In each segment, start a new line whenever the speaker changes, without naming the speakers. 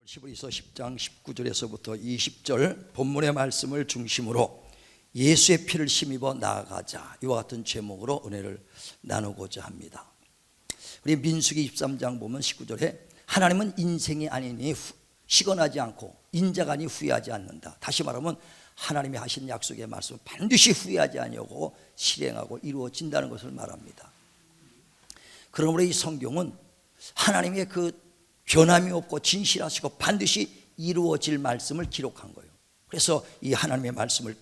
히브리서 10장 19절에서부터 20절 본문의 말씀을 중심으로 예수의 피를 힘입어 나아가자, 이와 같은 제목으로 은혜를 나누고자 합니다. 우리 민수기 23장 보면 19절에 하나님은 인생이 아니니 시건하지 않고 인자가니 후회하지 않는다. 다시 말하면 하나님이 하신 약속의 말씀은 반드시 후회하지 아니하고 실행하고 이루어진다는 것을 말합니다. 그러므로 이 성경은 하나님의 그 변함이 없고 진실하시고 반드시 이루어질 말씀을 기록한 거예요. 그래서 이 하나님의 말씀을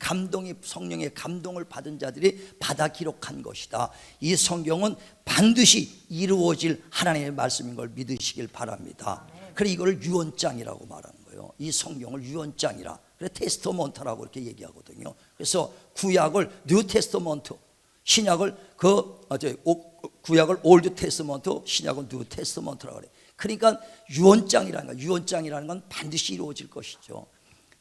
성령의 감동을 받은 자들이 받아 기록한 것이다. 이 성경은 반드시 이루어질 하나님의 말씀인 걸 믿으시길 바랍니다. 그래서 이걸 유언장이라고 말하는 거예요. 이 성경을 유언장이라, 그래서 테스토먼트라고 이렇게 얘기하거든요. 그래서 구약을 뉴 테스토먼트, 신약을 구약을 올드 테스토먼트, 신약은 뉴 테스토먼트라고 그래요. 그러니까 유언장이라는 건 반드시 이루어질 것이죠.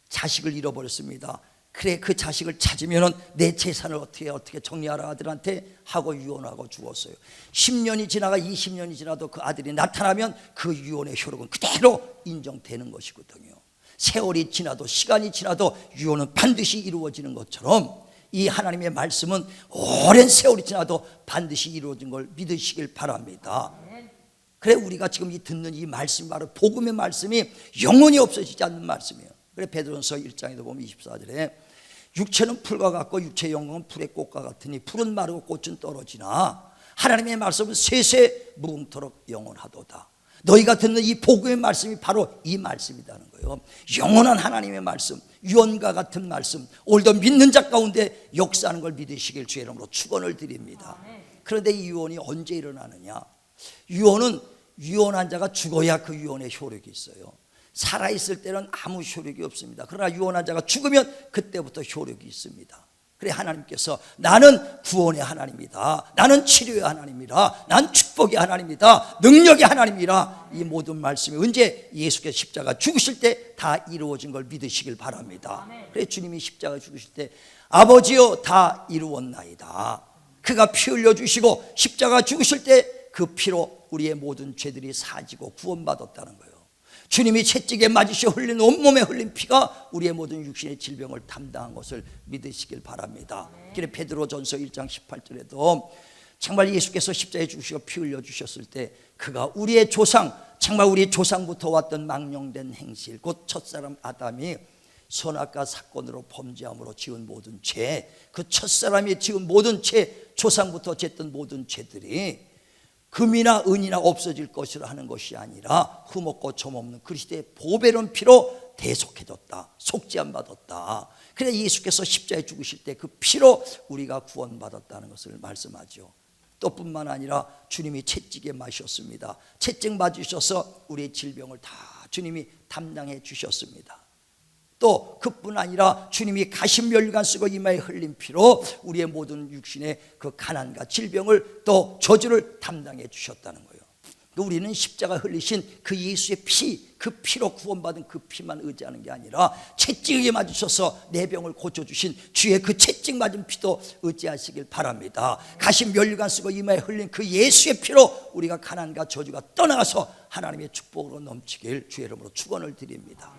자식을 잃어버렸습니다. 그래, 그 자식을 찾으면은 내 재산을 어떻게 정리하라 아들한테 하고 유언하고 죽었어요. 10년이 지나가 20년이 지나도 그 아들이 나타나면 그 유언의 효력은 그대로 인정되는 것이거든요. 세월이 지나도 시간이 지나도 유언은 반드시 이루어지는 것처럼 이 하나님의 말씀은 오랜 세월이 지나도 반드시 이루어진 걸 믿으시길 바랍니다. 그래, 우리가 지금 듣는 이 말씀, 바로 복음의 말씀이 영원히 없어지지 않는 말씀이에요. 그래, 베드로전서 1장에도 보면 24절에 육체는 풀과 같고 육체의 영광은 풀의 꽃과 같으니 풀은 마르고 꽃은 떨어지나 하나님의 말씀은 세세 무궁토록 영원하도다. 너희가 듣는 이 복음의 말씀이 바로 이 말씀이라는 거예요. 영원한 하나님의 말씀, 유언과 같은 말씀, 오늘도 믿는 자 가운데 역사하는 걸 믿으시길 주의 이름으로 축원을 드립니다. 그런데 이 유언이 언제 일어나느냐? 유언은 유언한 자가 죽어야 그 유언의 효력이 있어요. 살아있을 때는 아무 효력이 없습니다. 그러나 유언한 자가 죽으면 그때부터 효력이 있습니다. 그래, 하나님께서 나는 구원의 하나님이다, 나는 치료의 하나님이라, 난 축복의 하나님이다, 능력의 하나님이라, 이 모든 말씀이 언제 예수께서 십자가 죽으실 때 다 이루어진 걸 믿으시길 바랍니다. 그래, 주님이 십자가 죽으실 때 아버지여 다 이루었나이다, 그가 피 흘려주시고 십자가 죽으실 때 그 피로 우리의 모든 죄들이 사지고 구원받았다는 거예요. 주님이 채찍에 맞으셔 흘린 온몸에 흘린 피가 우리의 모든 육신의 질병을 담당한 것을 믿으시길 바랍니다. 그래, 베드로전서 1장 18절에도 정말 예수께서 십자가에 죽으시고 피 흘려주셨을 때 그가 우리의 조상, 정말 우리의 조상부터 왔던 망령된 행실, 곧 첫사람 아담이 선악과 사건으로 범죄함으로 지은 모든 죄, 그 첫사람이 지은 모든 죄, 조상부터 졌던 모든 죄들이 금이나 은이나 없어질 것이라 하는 것이 아니라 흠없고 점없는 그리스도의 보배로운 피로 대속해졌다, 속죄함 받았다. 그래서 예수께서 십자가에 죽으실 때 그 피로 우리가 구원받았다는 것을 말씀하죠. 또 뿐만 아니라 주님이 채찍에 맞으셨습니다. 채찍 맞으셔서 우리의 질병을 다 주님이 담당해 주셨습니다. 또 그뿐 아니라 주님이 가시면류관 쓰고 이마에 흘린 피로 우리의 모든 육신의 그 가난과 질병을 또 저주를 담당해 주셨다는 거예요. 우리는 십자가 흘리신 그 예수의 피, 그 피로 구원받은 그 피만 의지하는 게 아니라 채찍에 맞으셔서 내 병을 고쳐주신 주의 그 채찍 맞은 피도 의지하시길 바랍니다. 가시면류관 쓰고 이마에 흘린 그 예수의 피로 우리가 가난과 저주가 떠나가서 하나님의 축복으로 넘치길 주의 이름으로 축원을 드립니다.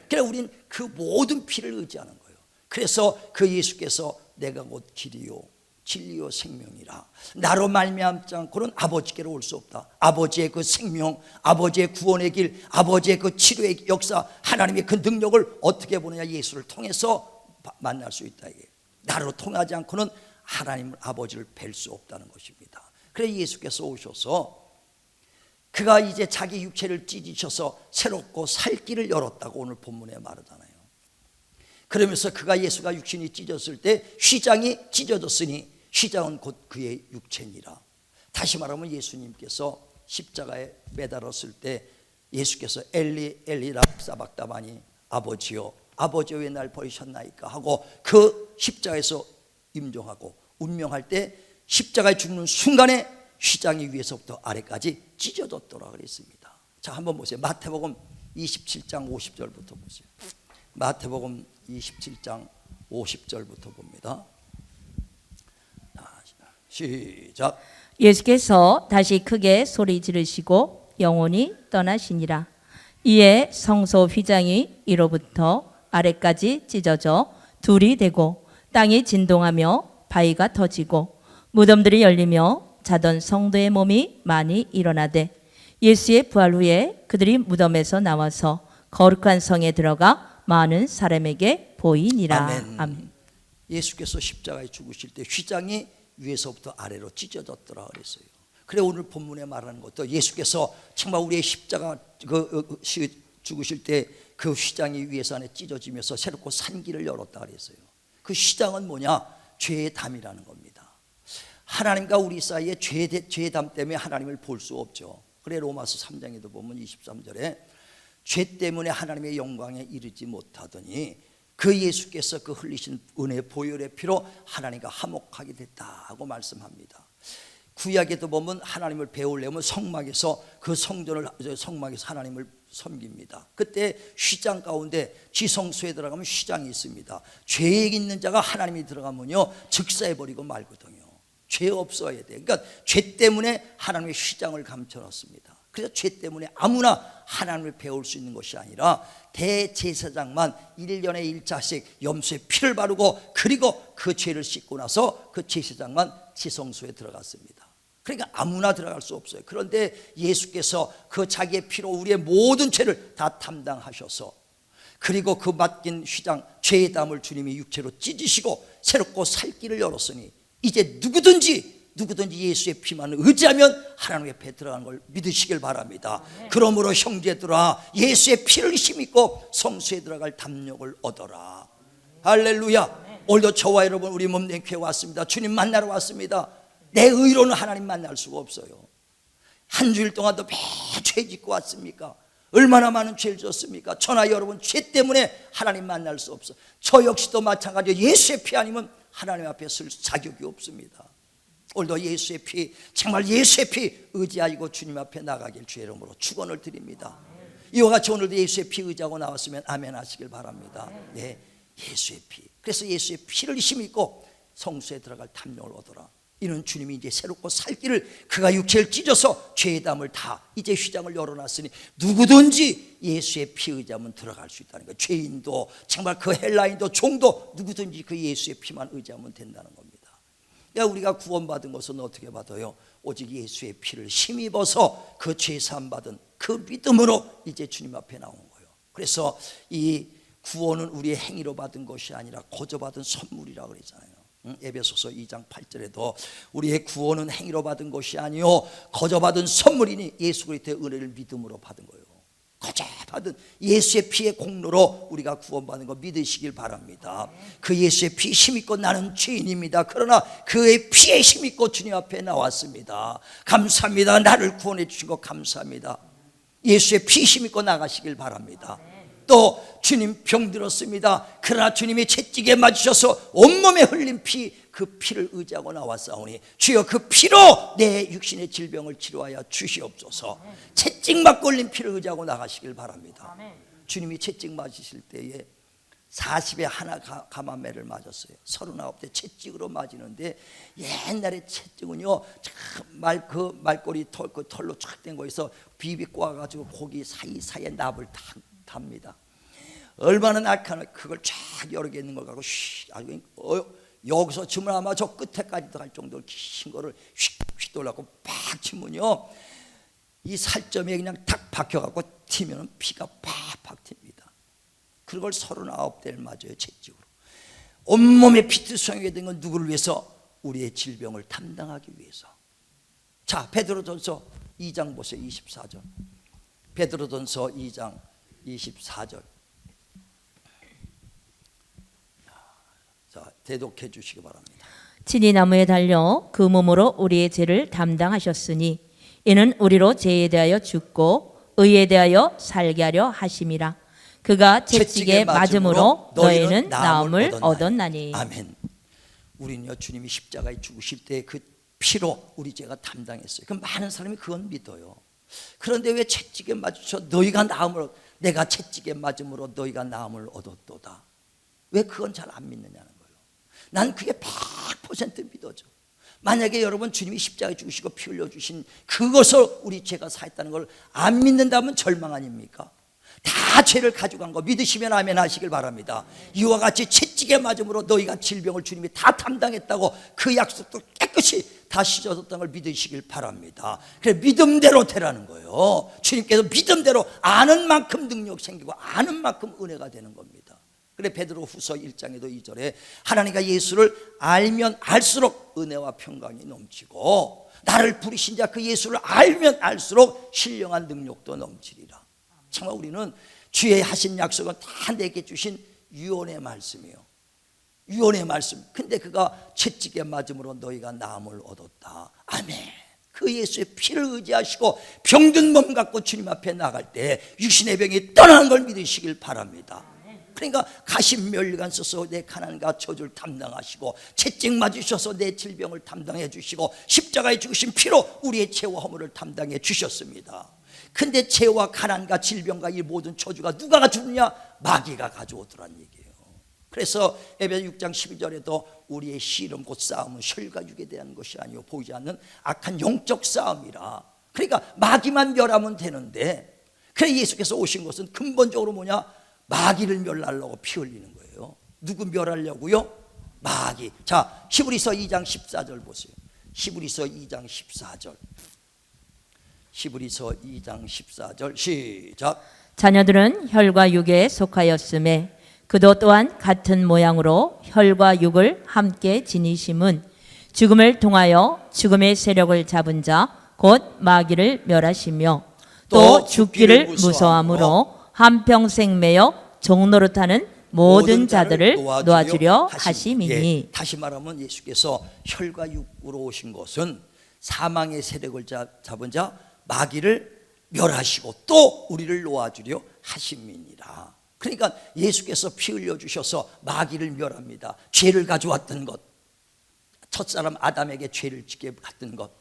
그래서 우리는 그 모든 피를 의지하는 거예요. 그래서 그 예수께서 내가 곧 길이요 진리요 생명이라, 나로 말미암지 않고는 아버지께로 올 수 없다. 아버지의 그 생명, 아버지의 구원의 길, 아버지의 그 치료의 역사, 하나님의 그 능력을 어떻게 보느냐? 예수를 통해서 만날 수 있다. 이게 나로 통하지 않고는 하나님 아버지를 뵐 수 없다는 것입니다. 그래서 예수께서 오셔서 그가 이제 자기 육체를 찢으셔서 새롭고 살 길을 열었다고 오늘 본문에 말하잖아요. 그러면서 예수가 육신이 찢어졌을 때 휘장이 찢어졌으니 휘장은 곧 그의 육체니라. 다시 말하면 예수님께서 십자가에 매달았을 때 예수께서 엘리 엘리 랍사박다마니, 아버지여 아버지여 왜 날 버리셨나이까 하고 그 십자가에서 임종하고 운명할 때 십자가에 죽는 순간에 휘장이 위에서부터 아래까지 찢어졌더라 그랬습니다. 자, 한번 보세요. 마태복음 27장 50절부터 보세요. 마태복음 27장 50절부터 봅니다. 시작.
예수께서 다시 크게 소리 지르시고 영혼이 떠나시니라. 이에 성소 휘장이 위로부터 아래까지 찢어져 둘이 되고 땅이 진동하며 바위가 터지고 무덤들이 열리며 자던 성도의 몸이 많이 일어나되 예수의 부활 후에 그들이 무덤에서 나와서 거룩한 성에 들어가 많은 사람에게 보이니라.
아멘.
아멘.
예수께서 십자가에 죽으실 때 휘장이 위에서부터 아래로 찢어졌더라 그랬어요. 그래 오늘 본문에 말하는 것도 예수께서 정말 우리의 십자가 죽으실 때 그 휘장이 위에서 안에 찢어지면서 새롭고 산 길을 열었다 그랬어요. 그 휘장은 뭐냐? 죄의 담이라는 겁니다. 하나님과 우리 사이에 죄의 담 때문에 하나님을 볼 수 없죠. 그래 로마서 3장에도 보면 23절에 죄 때문에 하나님의 영광에 이르지 못하더니 그 예수께서 그 흘리신 은혜 보혈의 피로 하나님과 화목하게 됐다고 말씀합니다. 구약에도 보면 하나님을 배우려면 성막에서 그 성막에서 하나님을 섬깁니다. 그때 휘장 가운데 지성소에 들어가면 휘장이 있습니다. 죄에 있는 자가 하나님이 들어가면요 즉사해버리고 말거든요. 죄 없어야 돼. 그러니까 죄 때문에 하나님의 휘장을 감춰놨습니다. 그래서 죄 때문에 아무나 하나님을 배울 수 있는 것이 아니라 대제사장만 1년에 1차씩 염소의 피를 바르고 그리고 그 죄를 씻고 나서 그 제사장만 지성소에 들어갔습니다. 그러니까 아무나 들어갈 수 없어요. 그런데 예수께서 그 자기의 피로 우리의 모든 죄를 다 담당하셔서 그리고 그 맡긴 휘장 죄의 담을 주님이 육체로 찢으시고 새롭고 살 길을 열었으니 이제 누구든지 예수의 피만 의지하면 하나님 앞에 들어가는 걸 믿으시길 바랍니다. 그러므로 형제들아 예수의 피를 힘입고 성소에 들어갈 담력을 얻어라. 할렐루야. 오늘도 저와 여러분 우리 몸된 교회 왔습니다. 주님 만나러 왔습니다. 내 의로는 하나님 만날 수가 없어요. 한 주일 동안도 매 죄 짓고 왔습니까? 얼마나 많은 죄를 졌습니까? 저나 여러분 죄 때문에 하나님 만날 수 없어. 저 역시도 마찬가지로 예수의 피 아니면 하나님 앞에 쓸 자격이 없습니다. 오늘도 예수의 피, 정말 예수의 피 의지하고 주님 앞에 나가길 주의 이름으로 축원을 드립니다. 이와 같이 오늘도 예수의 피 의지하고 나왔으면 아멘 하시길 바랍니다. 네, 예수의 피. 그래서 예수의 피를 힘입고 성소에 들어갈 탐욕을 얻어라. 이는 주님이 이제 새롭고 살 길을 그가 육체를 찢어서 죄의 담을 다 이제 휘장을 열어놨으니 누구든지 예수의 피 의지하면 들어갈 수 있다는 거예요. 죄인도 정말 그 헬라인도 종도 누구든지 그 예수의 피만 의지하면 된다는 겁니다. 그러니까 우리가 구원받은 것은 어떻게 받아요? 오직 예수의 피를 힘입어서 그 죄 사함 받은 그 믿음으로 이제 주님 앞에 나온 거예요. 그래서 이 구원은 우리의 행위로 받은 것이 아니라 거저 받은 선물이라고 그랬잖아요. 에베소서 2장 8절에도 우리의 구원은 행위로 받은 것이 아니요 거저 받은 선물이니 예수 그리스도의 은혜를 믿음으로 받은 거예요. 거저 받은 예수의 피의 공로로 우리가 구원받는 거 믿으시길 바랍니다. 그 예수의 피 힘입고 나는 죄인입니다. 그러나 그의 피에 힘입고 주님 앞에 나왔습니다. 감사합니다. 나를 구원해 주신 것 감사합니다. 예수의 피 힘입고 나가시길 바랍니다. 또 주님 병들었습니다. 그러나 주님이 채찍에 맞으셔서 온몸에 흘린 피, 그 피를 의지하고 나왔사오니 주여 그 피로 내 육신의 질병을 치료하여 주시옵소서. 채찍 맞고 흘린 피를 의지하고 나가시길 바랍니다. 주님이 채찍 맞으실 때에 40에 하나 가마매를 맞았어요. 39대 채찍으로 맞이는데 옛날에 채찍은요 그 말꼬리 그 털로 촥 된 거에서 비비 꼬아가지고 고기 사이사이에 납을 탁 답니다. 얼마나 날카로워. 그걸 쫙 여러 개 있는 걸 갖고 여기서 치면 아마 저 끝에까지 들어갈 정도로 긴 거를 휙휙 돌려갖고 팍 치면요 이 살점에 그냥 탁 박혀갖고 튀면 피가 팍팍 튑니다. 그걸 39대를 맞아요. 채찍으로. 온몸에 피투성이게 된 건 누구를 위해서? 우리의 질병을 담당하기 위해서. 자, 베드로전서 2장 보세요. 24절. 베드로전서 2장 24절. 자, 대독해 주시기 바랍니다.
친히 나무에 달려 그 몸으로 우리의 죄를 담당하셨으니 이는 우리로 죄에 대하여 죽고 의에 대하여 살게 하려 하심이라. 그가 채찍에 맞음으로 너희는 나음을 얻었나니.
아멘. 우리는요 주님이 십자가에 죽으실 때 그 피로 우리 죄가 담당했어요. 그 많은 사람이 그건 믿어요. 그런데 왜 채찍에 맞으셔 너희가 나음을 내가 채찍에 맞음으로 너희가 나음을 얻었도다. 왜 그건 잘 안 믿느냐는 거예요. 난 그게 100% 믿어져. 만약에 여러분 주님이 십자가에 죽으시고 피 흘려주신 그것을 우리 죄가 사했다는 걸 안 믿는다면 절망 아닙니까? 다 죄를 가져간 거 믿으시면 아멘 하시길 바랍니다. 이와 같이 채찍에 맞음으로 너희가 질병을 주님이 다 담당했다고 그 약속도 깨끗이 다 씻어졌다는 걸 믿으시길 바랍니다. 그래 믿음대로 되라는 거예요. 주님께서 믿음대로 아는 만큼 능력 생기고 아는 만큼 은혜가 되는 겁니다. 그래 베드로 후서 1장에도 2절에 하나님과 예수를 알면 알수록 은혜와 평강이 넘치고 나를 부르신 자 그 예수를 알면 알수록 신령한 능력도 넘치리라. 정말 우리는 주의 하신 약속은 다 내게 주신 유언의 말씀이에요. 유언의 말씀. 근데 그가 채찍에 맞음으로 너희가 나음을 얻었다. 아멘. 그 예수의 피를 의지하시고 병든 몸 갖고 주님 앞에 나갈 때 육신의 병이 떠나는 걸 믿으시길 바랍니다. 그러니까 가십면류관 써서 내 가난과 저주를 담당하시고 채찍 맞으셔서 내 질병을 담당해 주시고 십자가에 죽으신 피로 우리의 죄와 허물을 담당해 주셨습니다. 근데 죄와 가난과 질병과 이 모든 저주가 누가 가져오느냐? 마귀가 가져오더란 얘기예요. 그래서 에베소 6장 12절에도 우리의 씨름 곧 싸움은 혈과 육에 대한 것이 아니요 보이지 않는 악한 영적 싸움이라. 그러니까 마귀만 멸하면 되는데, 그래 예수께서 오신 것은 근본적으로 뭐냐? 마귀를 멸하려고 피 흘리는 거예요. 누구 멸하려고요? 마귀. 자, 히브리서 2장 14절 보세요. 히브리서 2장 14절. 히브리서 2장 14절 시작.
자녀들은 혈과 육에 속하였음에 그도 또한 같은 모양으로 혈과 육을 함께 지니심은 죽음을 통하여 죽음의 세력을 잡은 자 곧 마귀를 멸하시며 또 죽기를 무서워함으로 한평생 매여 종노릇하는 모든 자들을 놓아주려 하심이니.
예, 다시 말하면 예수께서 혈과 육으로 오신 것은 사망의 세력을 잡은 자 마귀를 멸하시고 또 우리를 놓아주려 하심이니라. 그러니까 예수께서 피 흘려주셔서 마귀를 멸합니다. 죄를 가져왔던 것, 첫사람 아담에게 죄를 지게 갔던 것,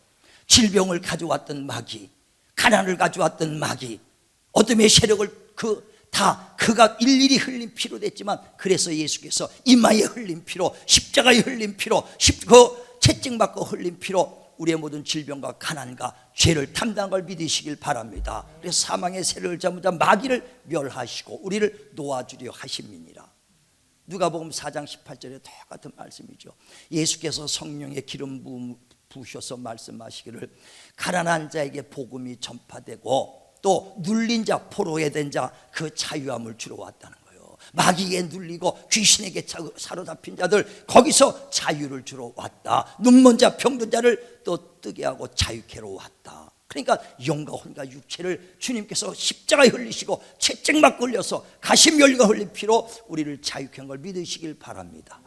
질병을 가져왔던 마귀, 가난을 가져왔던 마귀, 어둠의 세력을 그가 일일이 흘린 피로 됐지만, 그래서 예수께서 이마에 흘린 피로, 십자가에 흘린 피로, 그 채찍 맞고 흘린 피로 우리의 모든 질병과 가난과 죄를 담당한 걸 믿으시길 바랍니다. 그래서 사망의 세력을 잡은 자 마귀를 멸하시고 우리를 놓아주려 하심이니라. 누가복음 4장 18절에 똑같은 말씀이죠. 예수께서 성령의 기름 부으셔서 말씀하시기를 가난한 자에게 복음이 전파되고 또 눌린 자, 포로에 된 자 그 자유함을 주러 왔다는 거예요. 마귀에 눌리고 귀신에게 사로잡힌 자들, 거기서 자유를 주러 왔다. 눈먼 자, 병든 자를 또 뜨게 하고 자유케 하러 왔다. 그러니까 영과 혼과 육체를 주님께서 십자가에 흘리시고 채찍 맞고 흘려서 가시면류가 흘린 피로 우리를 자유케 한 걸 믿으시길 바랍니다.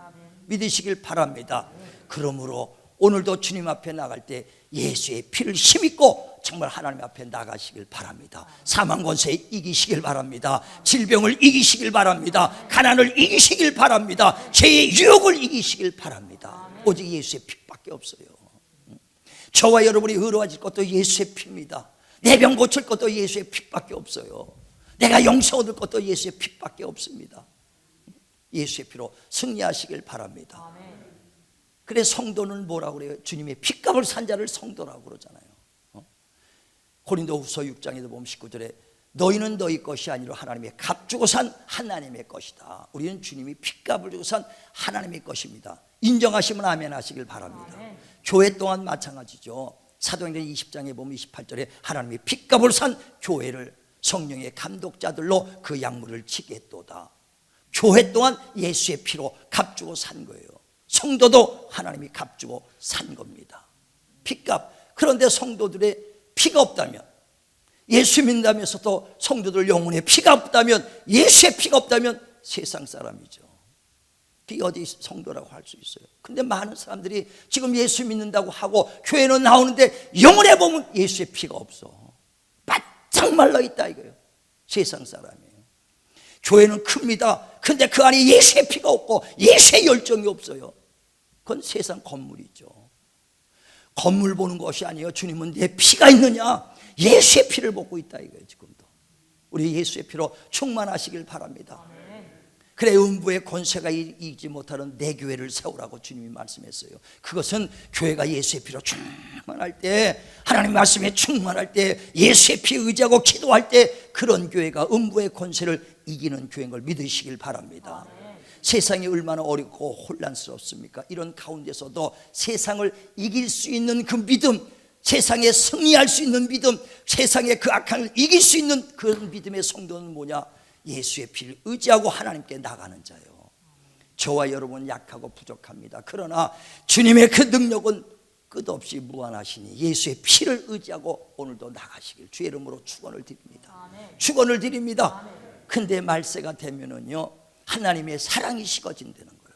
믿으시길 바랍니다. 그러므로 오늘도 주님 앞에 나갈 때 예수의 피를 힘입고 정말 하나님 앞에 나가시길 바랍니다. 사망 권세 이기시길 바랍니다. 질병을 이기시길 바랍니다. 가난을 이기시길 바랍니다. 죄의 유혹을 이기시길 바랍니다. 오직 예수의 피밖에 없어요. 저와 여러분이 의로워질 것도 예수의 피입니다. 내 병 고칠 것도 예수의 피밖에 없어요. 내가 영생 얻을 것도 예수의 피밖에 없습니다. 예수의 피로 승리하시길 바랍니다. 그래 성도는 뭐라고 그래요? 주님의 핏값을 산 자를 성도라고 그러잖아요. 고린도후서 6장에도 보면 19절에 너희는 너희 것이 아니라 하나님의 값 주고 산 하나님의 것이다. 우리는 주님이 핏값을 주고 산 하나님의 것입니다. 인정하시면 아멘 하시길 바랍니다. 교회 또한 마찬가지죠. 사도행전 20장에 보면 28절에 하나님이 핏값을 산 교회를 성령의 감독자들로 그 약물을 치게 했도다. 교회 또한 예수의 피로 값 주고 산 거예요. 성도도 하나님이 값 주고 산 겁니다. 핏값. 그런데 성도들의 피가 없다면, 예수 믿는다면서도 성도들 영혼에 피가 없다면, 예수의 피가 없다면 세상 사람이죠. 그게 어디 성도라고 할 수 있어요. 근데 많은 사람들이 지금 예수 믿는다고 하고 교회는 나오는데 영혼에 보면 예수의 피가 없어. 바짝 말라있다 이거예요. 세상 사람이에요. 교회는 큽니다. 근데 그 안에 예수의 피가 없고 예수의 열정이 없어요. 그건 세상 건물이죠. 건물 보는 것이 아니에요. 주님은 내 피가 있느냐? 예수의 피를 먹고 있다 이거예요. 지금도 우리 예수의 피로 충만하시길 바랍니다. 그래 음부의 권세가 이기지 못하는 내 교회를 세우라고 주님이 말씀했어요. 그것은 교회가 예수의 피로 충만할 때, 하나님 말씀에 충만할 때, 예수의 피 의지하고 기도할 때 그런 교회가 음부의 권세를 이기는 교회인 걸 믿으시길 바랍니다. 세상이 얼마나 어렵고 혼란스럽습니까? 이런 가운데서도 세상을 이길 수 있는 그 믿음, 세상에 승리할 수 있는 믿음, 세상의 그 악한을 이길 수 있는 그 믿음의 성도는 뭐냐? 예수의 피를 의지하고 하나님께 나가는 자예요. 저와 여러분 약하고 부족합니다. 그러나 주님의 그 능력은 끝없이 무한하시니 예수의 피를 의지하고 오늘도 나가시길 주의 이름으로 축원을 드립니다. 축원을 드립니다. 근데 말세가 되면은요, 하나님의 사랑이 식어진다는 거예요.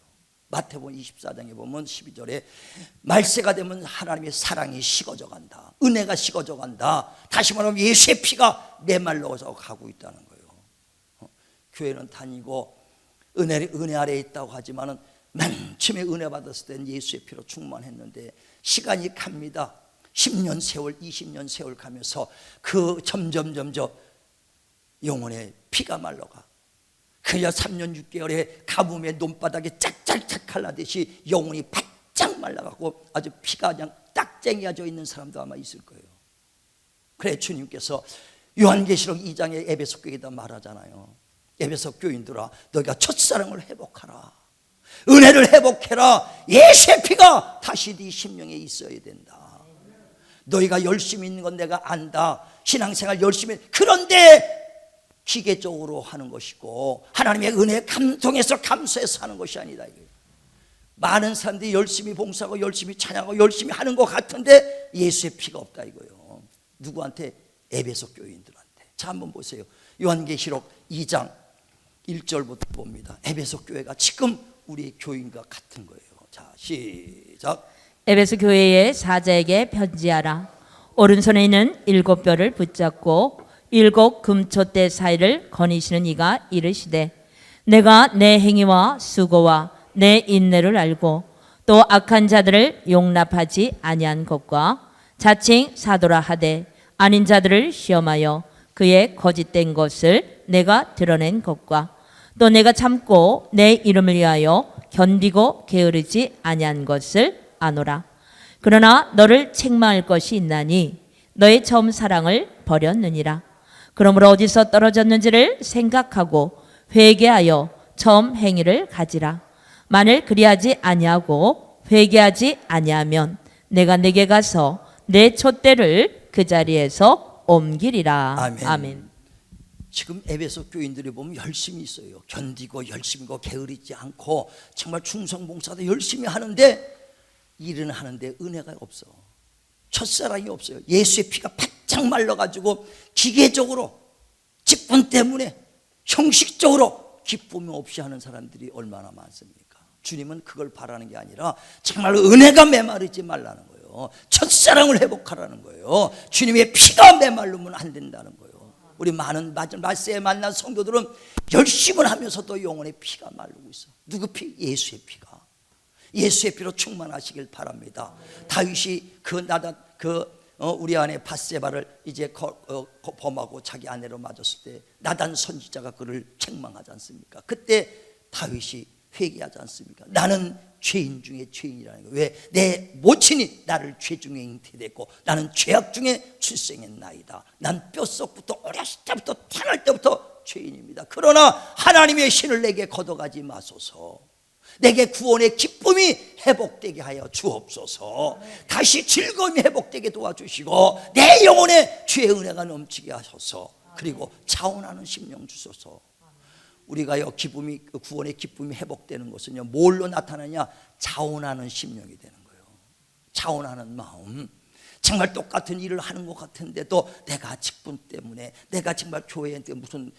마태복음 24장에 보면 12절에 말세가 되면 하나님의 사랑이 식어져 간다. 은혜가 식어져 간다. 다시 말하면 예수의 피가 메말라서 가고 있다는 거예요. 교회는 다니고 은혜 아래에 있다고 하지만은 맨 처음에 은혜 받았을 때는 예수의 피로 충만했는데 시간이 갑니다. 10년 세월, 20년 세월 가면서 그 점점 영혼의 피가 말라가. 그냥 3년 6개월에 가뭄에 논바닥에 짝짝짝 갈라듯이 영혼이 바짝 말라가고 아주 피가 그냥 딱쟁이져 있는 사람도 아마 있을 거예요. 그래 주님께서 요한계시록 2장에 에베소 교회에다 말하잖아요. 에베소 교인들아, 너희가 첫사랑을 회복하라. 은혜를 회복해라. 예수의 피가 다시 네 심령에 있어야 된다. 너희가 열심히 있는 건 내가 안다. 신앙생활 열심히. 그런데 기계적으로 하는 것이고 하나님의 은혜에 감동해서 감사해서 하는 것이 아니다. 많은 사람들이 열심히 봉사하고 열심히 찬양하고 열심히 하는 것 같은데 예수의 피가 없다 이거예요. 누구한테? 에베소 교인들한테. 자, 한번 보세요. 요한계시록 2장 1절부터 봅니다. 에베소 교회가 지금 우리 교인과 같은 거예요. 자, 시작.
에베소 교회의 사자에게 편지하라. 오른손에 있는 7뼈를 붙잡고 7 금초대 사이를 거니시는 이가 이르시되, 내가 내 행위와 수고와 내 인내를 알고 또 악한 자들을 용납하지 아니한 것과 자칭 사도라 하되 아닌 자들을 시험하여 그의 거짓된 것을 내가 드러낸 것과 또 내가 참고 내 이름을 위하여 견디고 게으르지 아니한 것을 아노라. 그러나 너를 책망할 것이 있나니 너의 처음 사랑을 버렸느니라. 그러므로 어디서 떨어졌는지를 생각하고 회개하여 처음 행위를 가지라. 만일 그리하지 아니하고 회개하지 아니하면 내가 내게 가서 내 촛대를 그 자리에서 옮기리라.
아멘.
아멘.
지금 에베소 교인들이 보면 열심히 있어요. 견디고 열심히고 게으르지 않고 정말 충성봉사도 열심히 하는데 일은 하는데 은혜가 없어. 첫사랑이 없어요. 예수의 피가 바짝 말라가지고 기계적으로 직분 때문에 형식적으로 기쁨이 없이 하는 사람들이 얼마나 많습니까? 주님은 그걸 바라는 게 아니라 정말 은혜가 메마르지 말라는 거예요. 첫사랑을 회복하라는 거예요. 주님의 피가 메마르면 안 된다는 거예요. 우리 많은 말세에 만난 성도들은 열심을 하면서도 영혼의 피가 마르고 있어. 누구 피? 예수의 피가. 예수의 피로 충만하시길 바랍니다. 다윗이 우리 아내 밧세바를 이제 범하고 자기 아내로 맞았을 때 나단 선지자가 그를 책망하지 않습니까? 그때 다윗이 회개하지 않습니까? 나는 죄인 중에 죄인이라는 거예요. 왜? 내 모친이 나를 죄 중에 잉태됐고 나는 죄악 중에 출생했나이다. 난 뼛속부터 어렸을 때부터 태어날 때부터 죄인입니다. 그러나 하나님의 신을 내게 걷어가지 마소서. 내게 구원의 기쁨이 회복되게 하여 주옵소서. 다시 즐거움이 회복되게 도와주시고 내 영혼에 주의 은혜가 넘치게 하소서. 그리고 자원하는 심령 주소서. 우리가요 구원의 기쁨이 회복되는 것은요 뭘로 나타나냐? 자원하는 심령이 되는 거예요. 자원하는 마음. 정말 똑같은 일을 하는 것 같은데도 내가 직분 때문에, 내가 정말 교회한테 무슨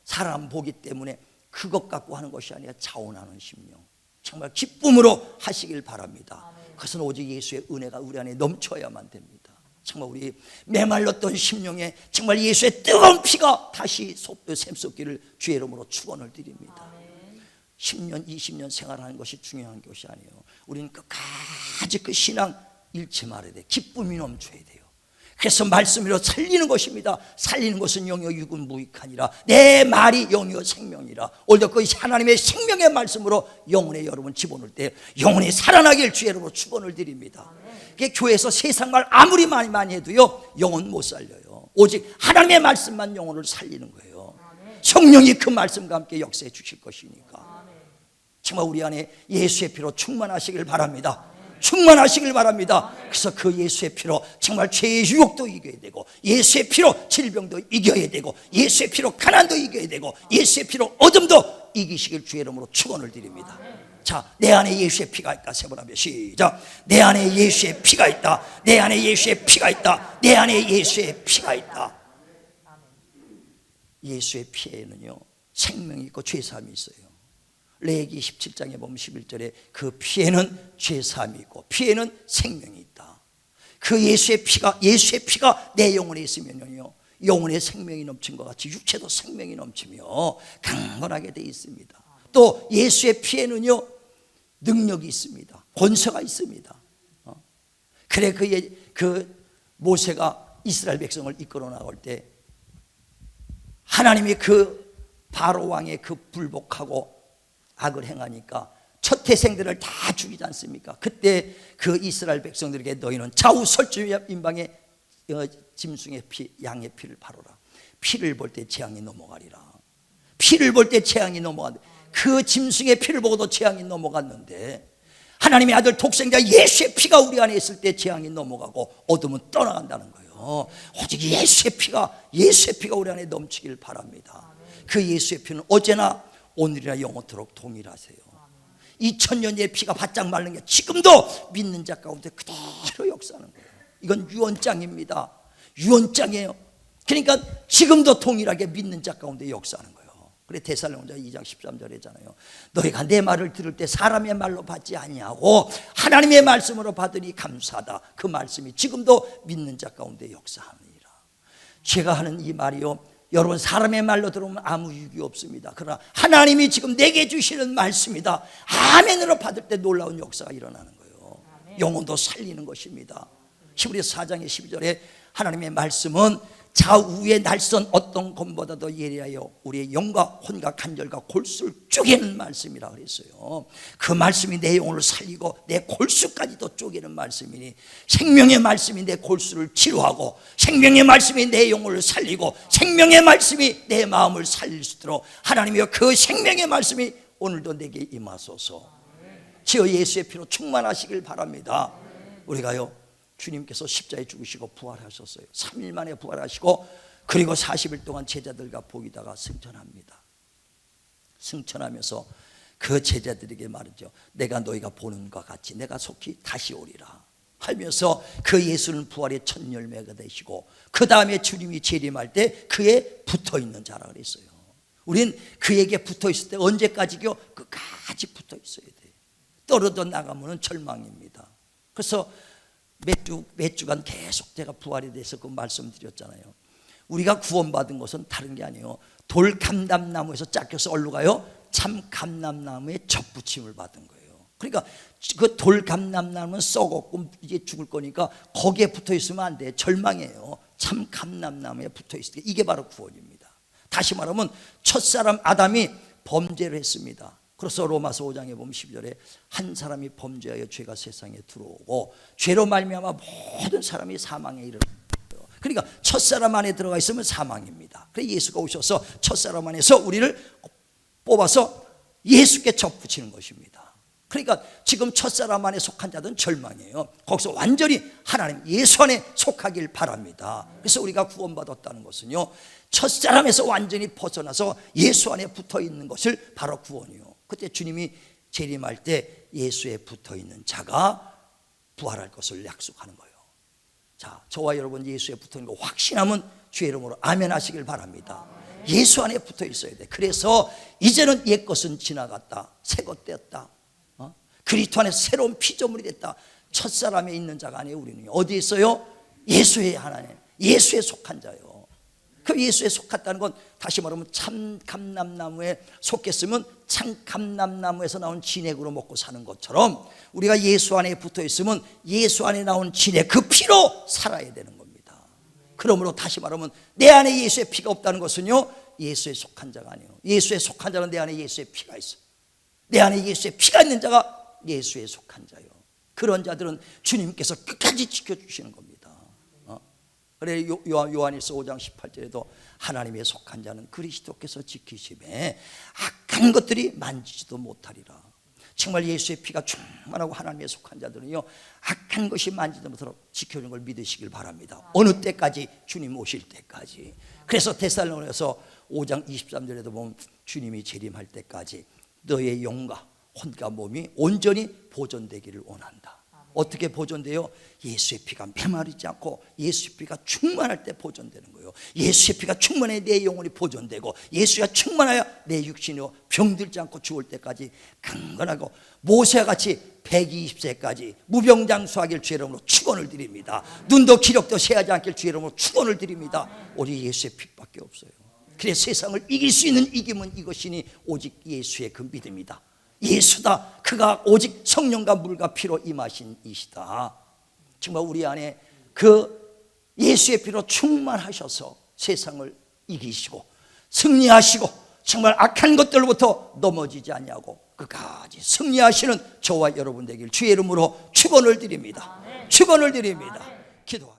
사람 보기 때문에 그것 갖고 하는 것이 아니라 자원하는 심령. 정말 기쁨으로 하시길 바랍니다. 그것은 오직 예수의 은혜가 우리 안에 넘쳐야만 됩니다. 정말 우리 메말랐던 심령에 정말 예수의 뜨거운 피가 다시 샘솟기를 주의 이름으로 축원을 드립니다. 10년 20년 생활하는 것이 중요한 것이 아니에요. 우리는 끝까지 그 신앙 잃지 말아야 돼. 기쁨이 넘쳐야 돼요. 그래서 말씀으로 살리는 것입니다. 살리는 것은 영이요 육은 무익하니라. 내 말이 영이요 생명이라. 오늘도 그 하나님의 생명의 말씀으로 영혼에 여러분 집어넣을 때 영혼이 살아나길 주의 이름으로 축원을 드립니다. 교회에서 세상 말 아무리 많이 해도요 영혼 못 살려요. 오직 하나님의 말씀만 영혼을 살리는 거예요. 성령이 그 말씀과 함께 역사해 주실 것이니까 정말 우리 안에 예수의 피로 충만하시길 바랍니다. 충만하시길 바랍니다. 그래서 그 예수의 피로 정말 죄의 유혹도 이겨야 되고, 예수의 피로 질병도 이겨야 되고, 예수의 피로 가난도 이겨야 되고, 예수의 피로 어둠도 이기시길 주의 이름으로 축원을 드립니다. 자, 내 안에 예수의 피가 있다. 세 번 하면 시작. 내 안에 예수의 피가 있다. 내 안에 예수의 피가 있다. 내 안에 예수의 피가 있다. 예수의 피에는요 생명이 있고 죄사함이 있어요. 레위기 17장에 보면 11절에 그 피에는 죄사함이 있고 피에는 생명이 있다. 그 예수의 피가 내 영혼에 있으면요 영혼의 생명이 넘친 것 같이 육체도 생명이 넘치며 강건하게 되어 있습니다. 또 예수의 피에는요 능력이 있습니다. 권세가 있습니다. 그래 그 모세가 이스라엘 백성을 이끌어 나갈 때 하나님이 그 바로 왕의 그 불복하고 악을 행하니까 첫 태생들을 다 죽이지 않습니까? 그때 그 이스라엘 백성들에게 너희는 좌우 설주임방에 짐승의 피, 양의 피를 바르라. 피를 볼 때 재앙이 넘어가리라. 피를 볼 때 재앙이 넘어간다. 그 짐승의 피를 보고도 재앙이 넘어갔는데 하나님의 아들 독생자 예수의 피가 우리 안에 있을 때 재앙이 넘어가고 어둠은 떠나간다는 거예요. 오직 예수의 피가 우리 안에 넘치길 바랍니다. 그 예수의 피는 어제나 오늘이나 영원토록 동일하세요. 2000년의 피가 바짝 마른 게 지금도 믿는 자 가운데 그대로 역사하는 거예요. 이건 유언장입니다. 유언장이에요. 그러니까 지금도 동일하게 믿는 자 가운데 역사하는 거예요. 그래 데살로니가 2장 13절에잖아요. 너희가 내 말을 들을 때 사람의 말로 받지 아니하고 하나님의 말씀으로 받으니 감사하다. 그 말씀이 지금도 믿는 자 가운데 역사하느니라. 제가 하는 이 말이요 여러분 사람의 말로 들으면 아무 유익이 없습니다. 그러나 하나님이 지금 내게 주시는 말씀이다. 아멘으로 받을 때 놀라운 역사가 일어나는 거예요. 영혼도 살리는 것입니다. 히브리서 4장의 12절에 하나님의 말씀은 좌우의 날선 어떤 검보다도 예리하여 우리의 영과 혼과 간절과 골수를 쪼개는 말씀이라 그랬어요. 그 말씀이 내 영혼을 살리고 내 골수까지도 쪼개는 말씀이니 생명의 말씀이 내 골수를 치료하고 생명의 말씀이 내 영혼을 살리고 생명의 말씀이 내 마음을 살릴 수 있도록 하나님이여 그 생명의 말씀이 오늘도 내게 임하소서. 주여 예수의 피로 충만하시길 바랍니다. 우리가요 주님께서 십자가에 죽으시고 부활하셨어요. 3일 만에 부활하시고 그리고 40일 동안 제자들과 보이다가 승천합니다. 승천하면서 그 제자들에게 말이죠. 내가 너희가 보는 것 같이 내가 속히 다시 오리라 하면서 그 예수는 부활의 첫 열매가 되시고 그 다음에 주님이 재림할 때 그에 붙어있는 자라 그랬어요. 우린 그에게 붙어있을 때 언제까지요? 끝까지 붙어있어야 돼. 떨어져 나가면 절망입니다. 그래서 몇 주간 계속 제가 부활에 대해서 그 말씀드렸잖아요. 우리가 구원받은 것은 다른 게 아니에요. 돌감람나무에서 짝겨서 어디로 가요? 참 감람나무에 접붙임을 받은 거예요. 그러니까 그 돌감람나무는 썩었고 이제 죽을 거니까 거기에 붙어 있으면 안 돼. 절망이에요. 참 감람나무에 붙어 있을 때 이게 바로 구원입니다. 다시 말하면 첫사람 아담이 범죄를 했습니다. 그래서 로마서 5장에 보면 12절에 한 사람이 범죄하여 죄가 세상에 들어오고 죄로 말미암아 모든 사람이 사망에 이르러요. 그러니까 첫사람 안에 들어가 있으면 사망입니다. 그래서 예수가 오셔서 첫사람 안에서 우리를 뽑아서 예수께 접붙이는 것입니다. 그러니까 지금 첫사람 안에 속한 자들은 절망이에요. 거기서 완전히 하나님 예수 안에 속하길 바랍니다. 그래서 우리가 구원받았다는 것은요 첫사람에서 완전히 벗어나서 예수 안에 붙어있는 것을 바로 구원이요. 그때 주님이 재림할 때 예수에 붙어있는 자가 부활할 것을 약속하는 거예요. 자, 저와 여러분 예수에 붙어있는 거 확신하면 주의 이름으로 아멘 하시길 바랍니다. 예수 안에 붙어 있어야 돼. 그래서 이제는 옛 것은 지나갔다 새 것 되었다. 그리스도 안에서 새로운 피조물이 됐다. 첫사람에 있는 자가 아니에요. 우리는 어디에 있어요? 예수의 하나님 예수에 속한 자예요. 그 예수에 속했다는 건 다시 말하면 참 감람나무에 속했으면 참 감람나무에서 나온 진액으로 먹고 사는 것처럼 우리가 예수 안에 붙어 있으면 예수 안에 나온 진액 그 피로 살아야 되는 겁니다. 그러므로 다시 말하면 내 안에 예수의 피가 없다는 것은요, 예수에 속한 자가 아니에요. 예수에 속한 자는 내 안에 예수의 피가 있어요. 내 안에 예수의 피가 있는 자가 예수에 속한 자요. 그런 자들은 주님께서 끝까지 지켜주시는 겁니다. 그래 요한일서 5장 18절에도 하나님의 속한 자는 그리스도께서 지키심에 악한 것들이 만지지도 못하리라. 정말 예수의 피가 충만하고 하나님의 속한 자들은요, 악한 것이 만지지 못하도록 지켜주는 걸 믿으시길 바랍니다. 어느 때까지? 주님 오실 때까지. 그래서 데살로니가서 5장 23절에도 보면 주님이 재림할 때까지 너의 영과 혼과 몸이 온전히 보존되기를 원한다. 어떻게 보존돼요? 예수의 피가 메마르지 않고 예수의 피가 충만할 때 보존되는 거예요. 예수의 피가 충만해 내 영혼이 보존되고, 예수가 충만하여 내 육신이 병들지 않고 죽을 때까지 강건하고, 모세와 같이 120세까지 무병장수하길 주의 이름으로 축원을 드립니다. 눈도 기력도 쇠하지 않길 주의 이름으로 축원을 드립니다. 오직 예수의 피밖에 없어요. 그래서 세상을 이길 수 있는 이김은 이것이니 오직 예수의 그 믿음이다. 예수다. 그가 오직 성령과 물과 피로 임하신 이시다. 정말 우리 안에 그 예수의 피로 충만하셔서 세상을 이기시고 승리하시고, 정말 악한 것들로부터 넘어지지 않냐고 끝까지 승리하시는 저와 여러분 되길 주의 이름으로 축원을 드립니다. 축원을 드립니다. 기도합니다.